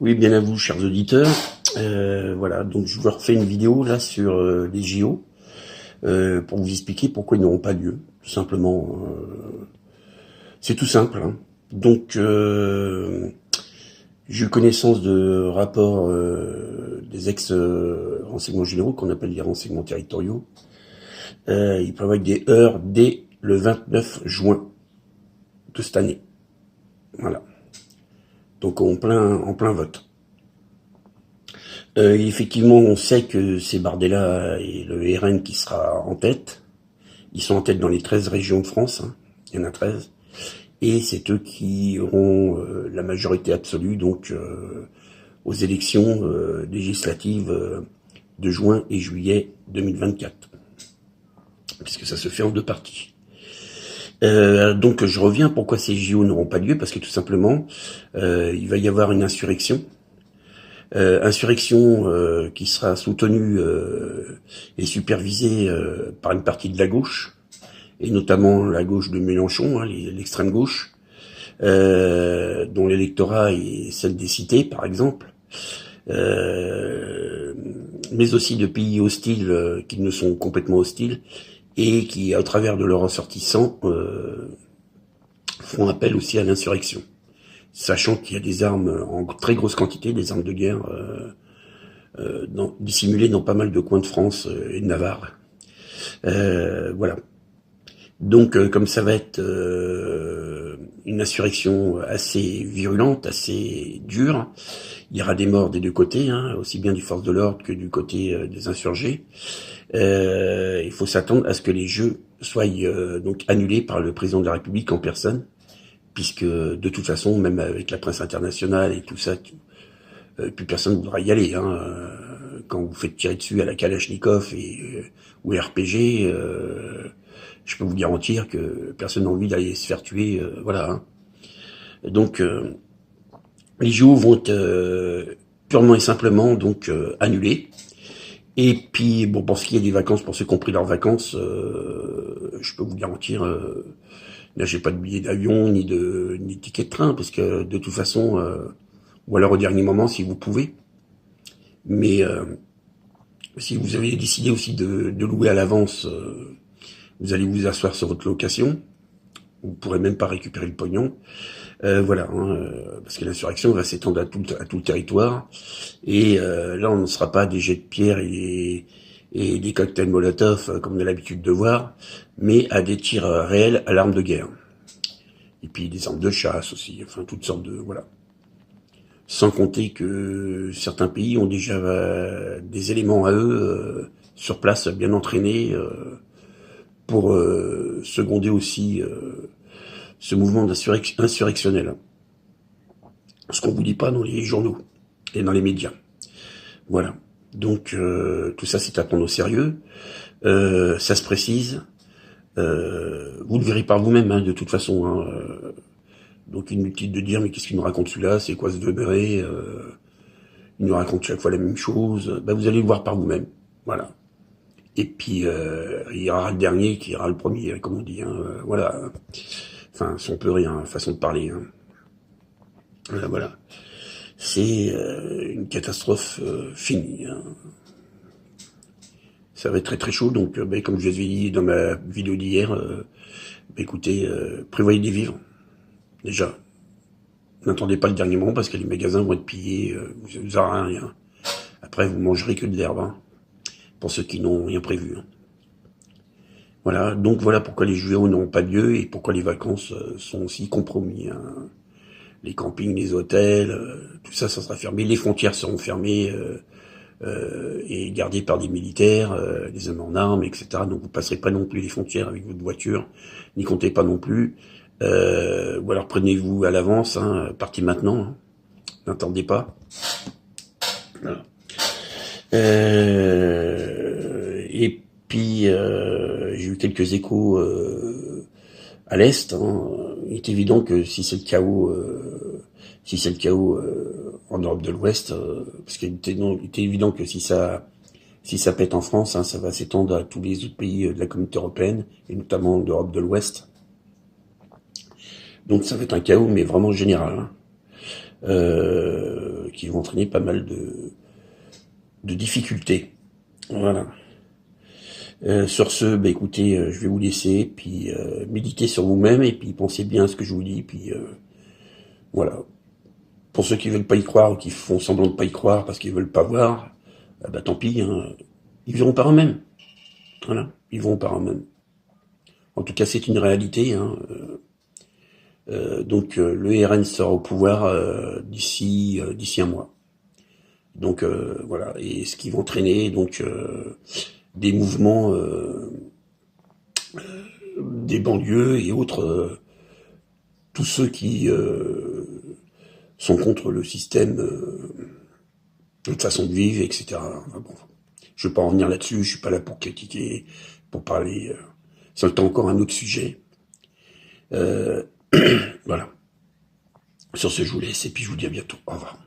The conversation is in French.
Oui, bien à vous, chers auditeurs. Voilà, donc je vous refais une vidéo là sur les JO pour vous expliquer pourquoi ils n'auront pas lieu. Tout simplement, c'est tout simple, hein. Donc, j'ai eu connaissance de rapports des ex-renseignements généraux qu'on appelle les renseignements territoriaux. Ils prévoient des heures dès le 29 juin de cette année. Voilà. Donc en plein vote. Effectivement, on sait que c'est Bardella et le RN qui sera en tête. Ils sont en tête dans les 13 régions de France, hein. Il y en a 13. Et c'est eux qui auront la majorité absolue, donc aux élections législatives de juin et juillet 2024. Puisque ça se fait en deux parties. Donc je reviens, pourquoi ces JO n'auront pas lieu? Parce que tout simplement, il va y avoir une insurrection. Insurrection qui sera soutenue et supervisée par une partie de la gauche, et notamment la gauche de Mélenchon, hein, l'extrême gauche, dont l'électorat est celle des cités, par exemple, mais aussi de pays hostiles qui ne sont complètement hostiles, et qui, à travers de leurs ressortissants, font appel aussi à l'insurrection. Sachant qu'il y a des armes en très grosse quantité, des armes de guerre dissimulées dans pas mal de coins de France et de Navarre. Voilà. Donc, comme ça va être une insurrection assez virulente, assez dure, il y aura des morts des deux côtés, hein, aussi bien du force de l'ordre que du côté des insurgés. Il faut s'attendre à ce que les Jeux soient donc annulés par le président de la République en personne, puisque de toute façon, même avec la presse internationale et tout ça, plus personne ne voudra y aller, hein. Quand vous faites tirer dessus à la Kalachnikov ou RPG, je peux vous garantir que personne n'a envie d'aller se faire tuer, voilà, hein. Donc, les JO vont être purement et simplement donc annulés. Et puis, bon, pour ce qui est des vacances, pour ceux qui ont pris leurs vacances, je peux vous garantir, là, j'ai pas de billet d'avion ni de ticket de train, parce que de toute façon, ou alors au dernier moment si vous pouvez. Mais si vous avez décidé aussi de louer à l'avance, vous allez vous asseoir sur votre location. Vous pourrez même pas récupérer le pognon. Voilà, hein, parce que l'insurrection va s'étendre à tout le territoire. Et là, on ne sera pas des jets de pierre et des cocktails Molotov, comme on a l'habitude de voir, mais à des tirs réels à l'arme de guerre. Et puis des armes de chasse aussi, enfin toutes sortes de... voilà. Sans compter que certains pays ont déjà des éléments à eux sur place, bien entraînés, pour seconder aussi ce mouvement insurrectionnel. Ce qu'on vous dit pas dans les journaux et dans les médias. Voilà. Donc tout ça, c'est à prendre au sérieux. Ça se précise. Vous le verrez par vous-même, hein, de toute façon. Hein, donc inutile de dire, mais qu'est-ce qu'il nous raconte celui-là? C'est quoi ce demeuré? Il nous raconte chaque fois la même chose. Ben, vous allez le voir par vous-même. Voilà. Et puis, il y aura le dernier qui ira le premier, comme on dit. Hein, voilà. Enfin, si on peut rien, façon de parler. Hein. Voilà. C'est une catastrophe finie. Hein. Ça va être très très chaud, donc ben, comme je vous ai dit dans ma vidéo d'hier, ben, écoutez, prévoyez d'y vivre. Déjà, n'attendez pas le dernier moment parce que les magasins vont être pillés, vous n'aurez rien. Après, vous mangerez que de l'herbe, hein, pour ceux qui n'ont rien prévu. Hein. Voilà, donc voilà pourquoi les JO n'auront pas lieu et pourquoi les vacances sont aussi compromis. Hein. Les campings, les hôtels, tout ça, ça sera fermé. Les frontières seront fermées et gardées par des militaires, des hommes en armes, etc. Donc vous passerez pas non plus les frontières avec votre voiture, n'y comptez pas non plus. Ou alors prenez-vous à l'avance, hein, partez maintenant, hein, n'attendez pas. Voilà. Et puis j'ai eu quelques échos à l'est. Hein. Il est évident que si c'est le chaos, en Europe de l'Ouest, parce qu'il était évident que si ça pète en France, hein, ça va s'étendre à tous les autres pays de la communauté européenne et notamment d'Europe de l'Ouest. Donc ça va être un chaos, mais vraiment général. Hein. qui vont entraîner pas mal de difficultés. Voilà. Sur ce, bah écoutez, je vais vous laisser, puis méditez sur vous-même, et puis pensez bien à ce que je vous dis, puis voilà. Pour ceux qui veulent pas y croire, ou qui font semblant de pas y croire parce qu'ils veulent pas voir, bah tant pis, hein, ils verront par eux-mêmes. Voilà, ils verront par eux-mêmes. En tout cas, c'est une réalité. Hein. Donc le RN sera au pouvoir d'ici un mois. Donc voilà, et ce qui va entraîner donc des mouvements des banlieues et autres, tous ceux qui sont contre le système, notre façon de vivre, etc. Enfin, bon, je ne vais pas en revenir là-dessus, je suis pas là pour critiquer, pour parler. C'est encore un autre sujet. Voilà. Sur ce, je vous laisse et puis je vous dis à bientôt. Au revoir.